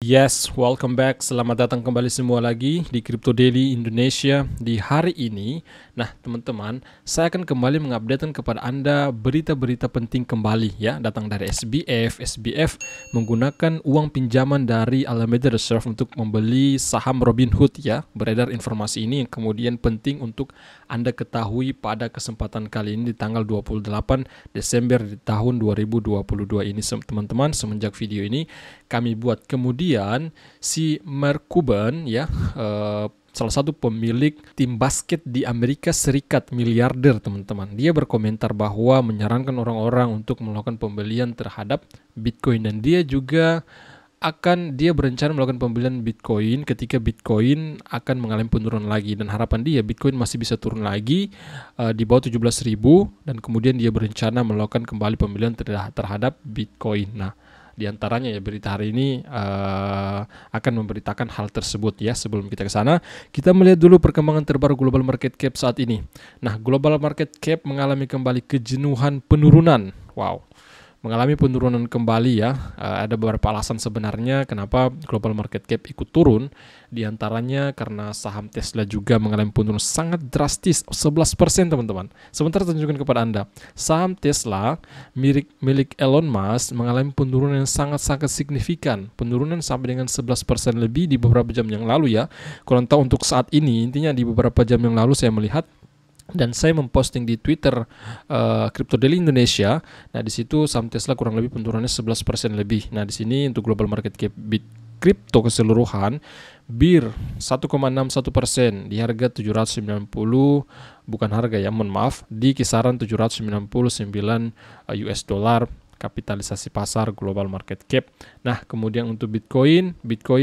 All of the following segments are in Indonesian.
Yes, welcome back. Selamat datang kembali semua lagi di Crypto Daily Indonesia di hari ini. Nah, teman-teman, saya akan kembali mengupdatekan kepada Anda berita-berita penting kembali ya, datang dari SBF. SBF menggunakan uang pinjaman dari Alameda Reserve untuk membeli saham Robinhood ya. Beredar informasi ini yang kemudian penting untuk Anda ketahui pada kesempatan kali ini di tanggal 28 Desember di tahun 2022 ini, teman-teman. Semenjak video ini kami buat, kemudian si Mark Cuban ya, salah satu pemilik tim basket di Amerika Serikat, miliarder teman-teman, dia berkomentar bahwa menyarankan orang-orang untuk melakukan pembelian terhadap Bitcoin, dan dia berencana melakukan pembelian Bitcoin ketika Bitcoin akan mengalami penurunan lagi, dan harapan dia Bitcoin masih bisa turun lagi di bawah 17.000, dan kemudian dia berencana melakukan kembali pembelian terhadap Bitcoin. Nah, di antaranya ya berita hari ini akan memberitakan hal tersebut ya. Sebelum kita ke sana, kita melihat dulu perkembangan terbaru global market cap saat ini. Nah, global market cap mengalami kembali kejenuhan penurunan. Wow, mengalami penurunan kembali ya. Ada beberapa alasan sebenarnya kenapa global market cap ikut turun. Di antaranya karena saham Tesla juga mengalami penurunan sangat drastis, 11% teman-teman. Sebentar tunjukkan kepada Anda. Saham Tesla milik Elon Musk mengalami penurunan yang sangat-sangat signifikan. Penurunan sampai dengan 11% lebih di beberapa jam yang lalu ya. Kurang tahu untuk saat ini, intinya di beberapa jam yang lalu saya melihat dan saya memposting di Twitter Crypto Daily Indonesia. Nah, di situ saham Tesla kurang lebih penurunannya 11% lebih. Nah, di sini untuk global market cap kripto keseluruhan, BIR 1,61% di harga 790, bukan harga ya, mohon maaf, di kisaran 799 US dollar kapitalisasi pasar global market cap. Nah, kemudian untuk Bitcoin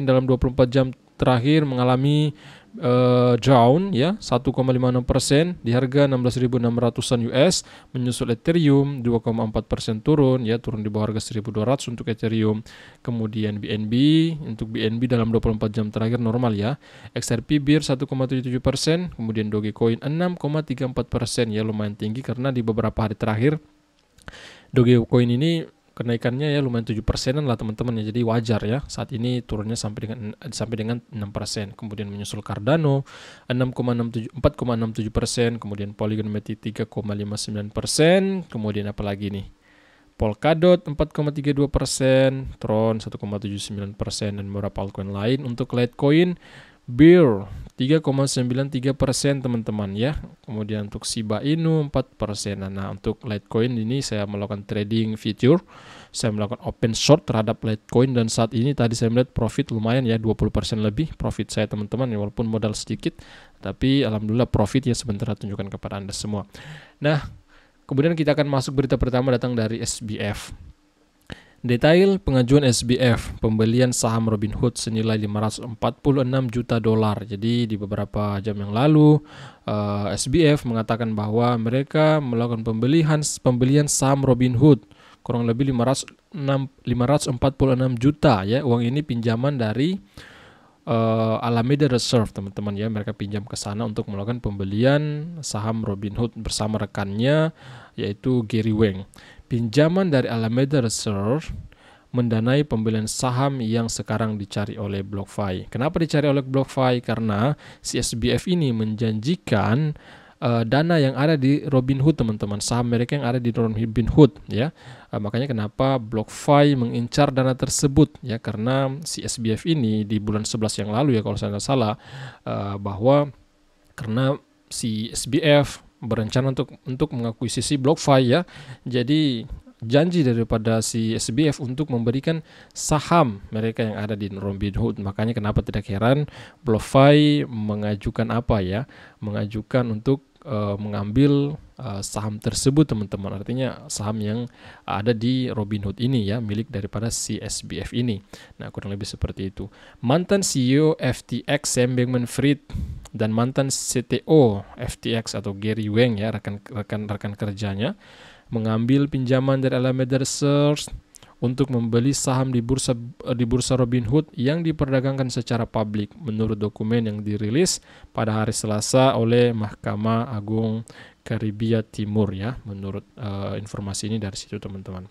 dalam 24 jam terakhir mengalami down ya 1,56% di harga 16.600-an US, menyusul Ethereum 2,4% turun di bawah harga 1.200 untuk Ethereum. Kemudian BNB dalam 24 jam terakhir normal ya. XRP BIR 1,77%, kemudian Dogecoin 6,34% ya, lumayan tinggi karena di beberapa hari terakhir Dogecoin ini kenaikannya ya lumayan 7%-an lah teman-teman ya, jadi wajar ya saat ini turunnya sampai dengan 6%. Kemudian menyusul Cardano 4,67%, kemudian Polygon Matic 3,59%, kemudian apa lagi nih, Polkadot 4,32%, Tron 1,79%, dan beberapa altcoin lain. Untuk Litecoin BIR 3,93% teman-teman ya. Kemudian untuk Shiba Inu 4%. Nah, untuk Litecoin ini saya melakukan trading future. Saya melakukan open short terhadap Litecoin, dan saat ini tadi saya melihat profit lumayan ya, 20% lebih profit saya teman-teman ya, walaupun modal sedikit, tapi alhamdulillah profit ya. Sebentar tunjukkan kepada Anda semua. Nah, kemudian kita akan masuk berita pertama datang dari SBF. Detail pengajuan SBF pembelian saham Robinhood senilai 546 juta dolar. Jadi di beberapa jam yang lalu SBF mengatakan bahwa mereka melakukan pembelian saham Robinhood kurang lebih 546 juta ya. Uang ini pinjaman dari Alameda Reserve teman-teman ya. Mereka pinjam ke sana untuk melakukan pembelian saham Robinhood bersama rekannya yaitu Gary Wang. Pinjaman dari Alameda Reserve mendanai pembelian saham yang sekarang dicari oleh BlockFi. Kenapa dicari oleh BlockFi? Karena si SBF ini menjanjikan dana yang ada di Robinhood teman-teman, saham mereka yang ada di Robinhood ya. Makanya kenapa BlockFi mengincar dana tersebut ya, karena si SBF ini di bulan 11 yang lalu ya kalau saya tidak salah, bahwa karena si SBF berencana untuk mengakuisisi BlockFi ya. Jadi janji daripada si SBF untuk memberikan saham mereka yang ada di Robinhood. Makanya kenapa tidak heran BlockFi mengajukan untuk mengambil saham tersebut teman-teman. Artinya saham yang ada di Robinhood ini ya, milik daripada si SBF ini. Nah, kurang lebih seperti itu. Mantan CEO FTX Sam Bankman-Fried dan mantan CTO FTX atau Gary Wang ya, rekan kerjanya, mengambil pinjaman dari Alameda Research untuk membeli saham di bursa Robinhood yang diperdagangkan secara publik menurut dokumen yang dirilis pada hari Selasa oleh Mahkamah Agung Karibia Timur ya, menurut informasi ini dari situ teman-teman.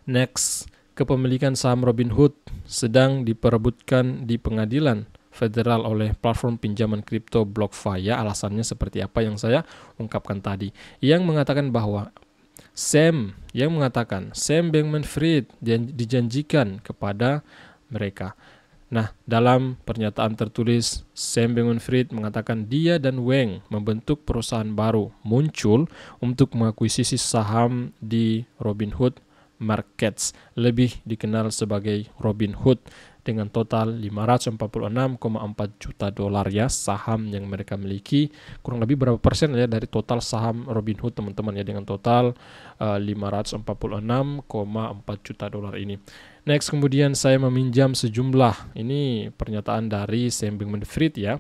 Next, kepemilikan saham Robinhood sedang diperebutkan di pengadilan federal oleh platform pinjaman kripto BlockFi. Ya, alasannya seperti apa yang saya ungkapkan tadi. Yang mengatakan bahwa Sam Bankman-Fried dijanjikan kepada mereka. Nah, dalam pernyataan tertulis, Sam Bankman-Fried mengatakan dia dan Wang membentuk perusahaan baru muncul untuk mengakuisisi saham di Robinhood Markets, lebih dikenal sebagai Robinhood, dengan total 546,4 juta dolar ya saham yang mereka miliki. Kurang lebih berapa persen ya dari total saham Robinhood teman-teman ya, dengan total 546,4 juta dolar ini. Next, kemudian saya meminjam sejumlah, ini pernyataan dari Sam Bankman-Fried ya.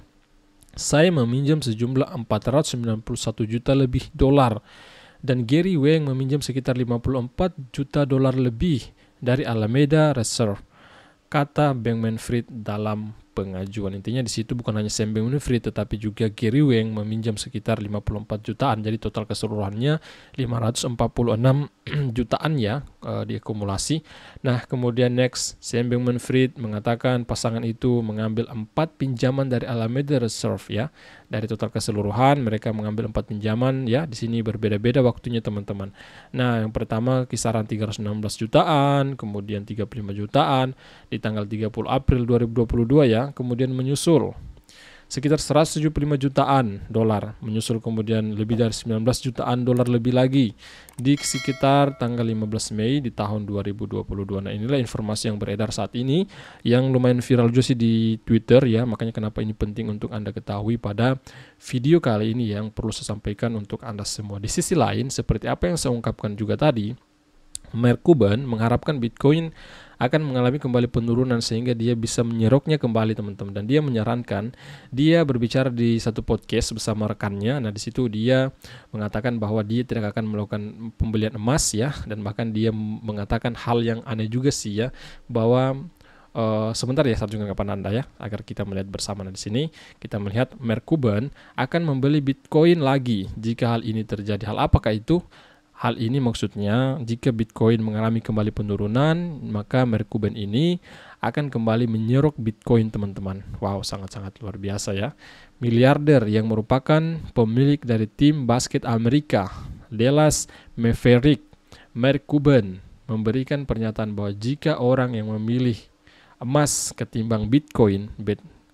Saya meminjam sejumlah 491 juta lebih dolar, dan Gary Wang meminjam sekitar 54 juta dolar lebih dari Alameda Reserve, kata Bankman-Fried dalam pengajuan. Intinya di situ bukan hanya Sam Bankman-Fried tetapi juga Gary Wang meminjam sekitar 54 jutaan. Jadi total keseluruhannya 546 jutaan ya diakumulasi. Nah, kemudian next, Sam Bankman-Fried mengatakan pasangan itu mengambil 4 pinjaman dari Alameda Reserve ya. Dari total keseluruhan mereka mengambil 4 pinjaman ya. Di sini berbeda-beda waktunya teman-teman. Nah, yang pertama kisaran 316 jutaan, kemudian 35 jutaan di tanggal 30 April 2022 ya. Kemudian menyusul sekitar 175 jutaan dolar, menyusul kemudian lebih dari 19 jutaan dolar lebih lagi di sekitar tanggal 15 Mei di tahun 2022. Nah, inilah informasi yang beredar saat ini yang lumayan viral juga sih di Twitter ya, makanya kenapa ini penting untuk Anda ketahui pada video kali ini yang perlu saya sampaikan untuk Anda semua. Di sisi lain, seperti apa yang saya ungkapkan juga tadi, Mark Cuban mengharapkan Bitcoin akan mengalami kembali penurunan sehingga dia bisa menyeroknya kembali teman-teman, dan dia menyarankan, dia berbicara di satu podcast bersama rekannya. Nah, di situ dia mengatakan bahwa dia tidak akan melakukan pembelian emas ya, dan bahkan dia mengatakan hal yang aneh juga sih ya, bahwa sebentar ya, satu tanggapan Anda ya, agar kita melihat bersama. Nah, di sini kita melihat Mark Cuban akan membeli Bitcoin lagi jika hal ini terjadi. Hal apakah itu? Hal ini maksudnya jika Bitcoin mengalami kembali penurunan, maka Mark Cuban ini akan kembali menyerok Bitcoin teman-teman. Wow, sangat-sangat luar biasa ya. Miliarder yang merupakan pemilik dari tim basket Amerika, Dallas Mavericks, Mark Cuban memberikan pernyataan bahwa jika orang yang memilih emas ketimbang Bitcoin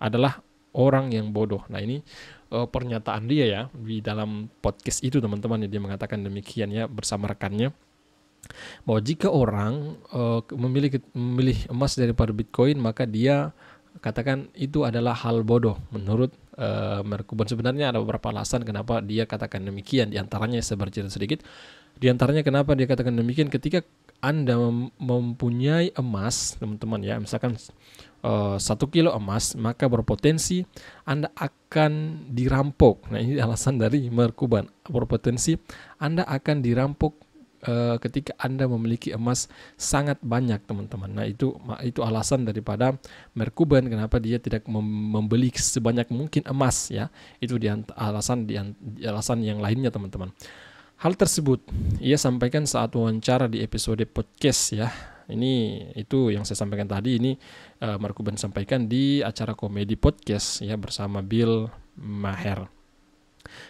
adalah orang yang bodoh. Nah, ini pernyataan dia ya di dalam podcast itu teman-teman, dia mengatakan demikian ya bersama rekannya, bahwa jika orang memilih emas daripada Bitcoin, maka dia katakan itu adalah hal bodoh menurut Mark Cuban. Sebenarnya ada beberapa alasan kenapa dia katakan demikian. Di antaranya saya bercerita sedikit. Di antaranya kenapa dia katakan demikian, ketika Anda mempunyai emas teman-teman ya, misalkan 1 kilo emas, maka berpotensi Anda akan dirampok. Nah, ini alasan dari Mark Cuban. Berpotensi Anda akan dirampok ketika Anda memiliki emas sangat banyak teman-teman. Nah, itu alasan daripada Mark Cuban kenapa dia tidak membeli sebanyak mungkin emas ya. Itu alasan yang lainnya teman-teman. Hal tersebut ia sampaikan saat wawancara di episode podcast ya. Itu yang saya sampaikan tadi, ini Mark Cuban sampaikan di acara komedi podcast ya bersama Bill Maher.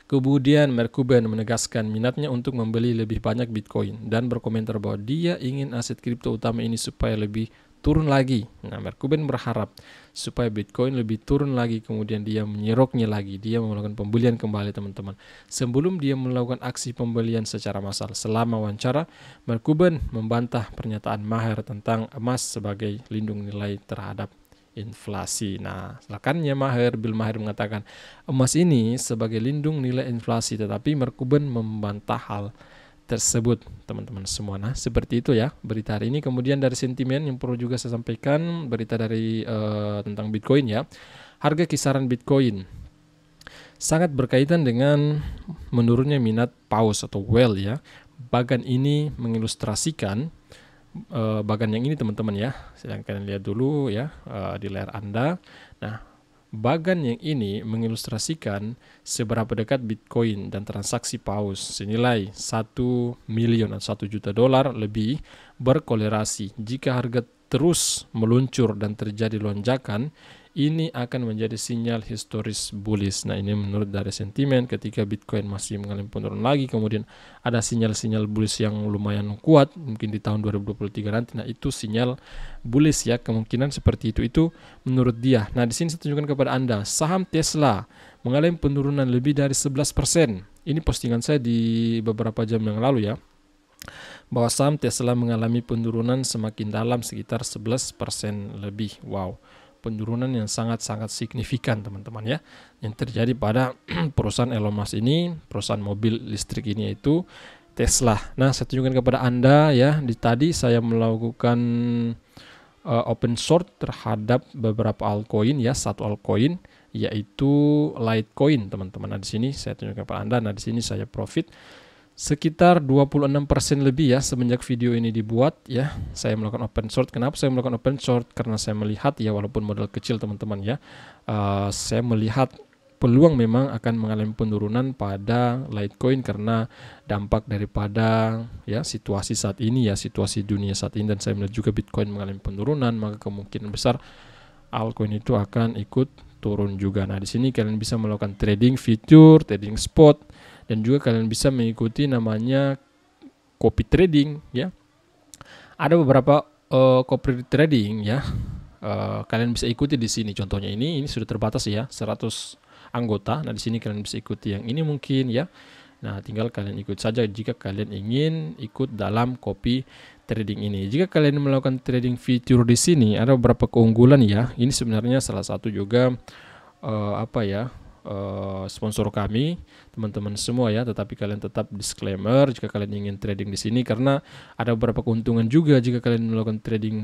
Kemudian Mark Cuban menegaskan minatnya untuk membeli lebih banyak Bitcoin dan berkomentar bahwa dia ingin aset kripto utama ini supaya lebih turun lagi. Nah, Mark Cuban berharap supaya Bitcoin lebih turun lagi, kemudian dia menyeroknya lagi. Dia melakukan pembelian kembali teman-teman. Sebelum dia melakukan aksi pembelian secara massal. Selama wawancara, Mark Cuban membantah pernyataan Maher tentang emas sebagai lindung nilai terhadap inflasi. Nah, rekannya Bill Maher mengatakan emas ini sebagai lindung nilai inflasi, tetapi Mark Cuban membantah hal tersebut teman-teman semua. Nah, seperti itu ya berita hari ini. Kemudian dari sentimen yang perlu juga saya sampaikan, berita dari tentang Bitcoin ya. Harga kisaran Bitcoin sangat berkaitan dengan menurunnya minat paus atau whale ya. Bagan ini mengilustrasikan bagan yang ini teman-teman ya. Silahkan lihat dulu ya di layar Anda. Nah, Bagan yang ini mengilustrasikan seberapa dekat Bitcoin dan transaksi paus senilai 1 miliar atau 1 juta dolar lebih berkolerasi. Jika harga terus meluncur dan terjadi lonjakan, ini akan menjadi sinyal historis bullish. Nah, ini menurut dari sentimen ketika Bitcoin masih mengalami penurunan lagi, kemudian ada sinyal-sinyal bullish yang lumayan kuat mungkin di tahun 2023 nanti. Nah, itu sinyal bullish ya, kemungkinan seperti itu. Itu menurut dia. Nah, di sini saya tunjukkan kepada Anda saham Tesla mengalami penurunan lebih dari 11%. Ini postingan saya di beberapa jam yang lalu ya, bahwa saham Tesla mengalami penurunan semakin dalam sekitar 11% lebih. Wow, penurunan yang sangat-sangat signifikan teman-teman ya, yang terjadi pada perusahaan Elon Musk ini, perusahaan mobil listrik ini, yaitu Tesla. Nah, saya tunjukkan kepada Anda ya, tadi saya melakukan open short terhadap beberapa altcoin ya, satu altcoin yaitu Litecoin teman-teman. Nah, di sini saya tunjukkan kepada Anda. Nah, di sini saya profit sekitar 26% lebih ya semenjak video ini dibuat ya. Saya melakukan open short. Kenapa saya melakukan open short? Karena saya melihat ya, walaupun modal kecil teman-teman ya, saya melihat peluang memang akan mengalami penurunan pada Litecoin karena dampak daripada ya situasi saat ini ya, situasi dunia saat ini, dan saya melihat juga Bitcoin mengalami penurunan, maka kemungkinan besar altcoin itu akan ikut turun juga. Nah, di sini kalian bisa melakukan trading future, trading spot, dan juga kalian bisa mengikuti namanya copy trading ya. Ada beberapa copy trading ya. Kalian bisa ikuti di sini. Contohnya ini sudah terbatas ya, 100 anggota. Nah, di sini kalian bisa ikuti yang ini mungkin ya. Nah, tinggal kalian ikut saja jika kalian ingin ikut dalam copy trading ini. Jika kalian melakukan trading future di sini, ada beberapa keunggulan ya. Ini sebenarnya salah satu juga sponsor kami, teman-teman semua ya. Tetapi kalian tetap disclaimer jika kalian ingin trading di sini, karena ada beberapa keuntungan juga jika kalian melakukan trading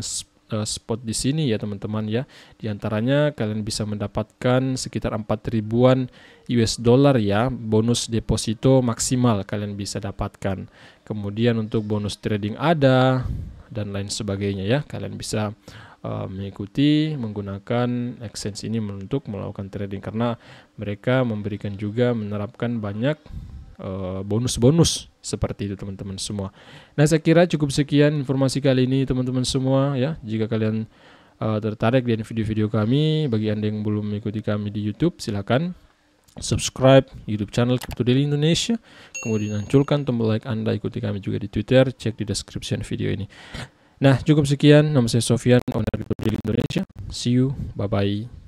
spot di sini ya teman-teman ya. Di antaranya kalian bisa mendapatkan sekitar 4.000-an US dollar ya, bonus deposito maksimal kalian bisa dapatkan. Kemudian untuk bonus trading ada dan lain sebagainya ya. Kalian bisa mengikuti menggunakan exchange ini untuk melakukan trading, karena mereka memberikan juga menerapkan banyak bonus-bonus seperti itu teman-teman semua. Nah, saya kira cukup sekian informasi kali ini teman-teman semua ya. Jika kalian tertarik dengan video-video kami, bagi Anda yang belum mengikuti kami di YouTube, silakan subscribe YouTube channel Crypto Daily Indonesia, kemudian munculkan tombol like Anda, ikuti kami juga di Twitter, cek di description video ini. Nah, cukup sekian. Nama saya Sofyan, owner Crypto Daily Indonesia. See you, bye-bye.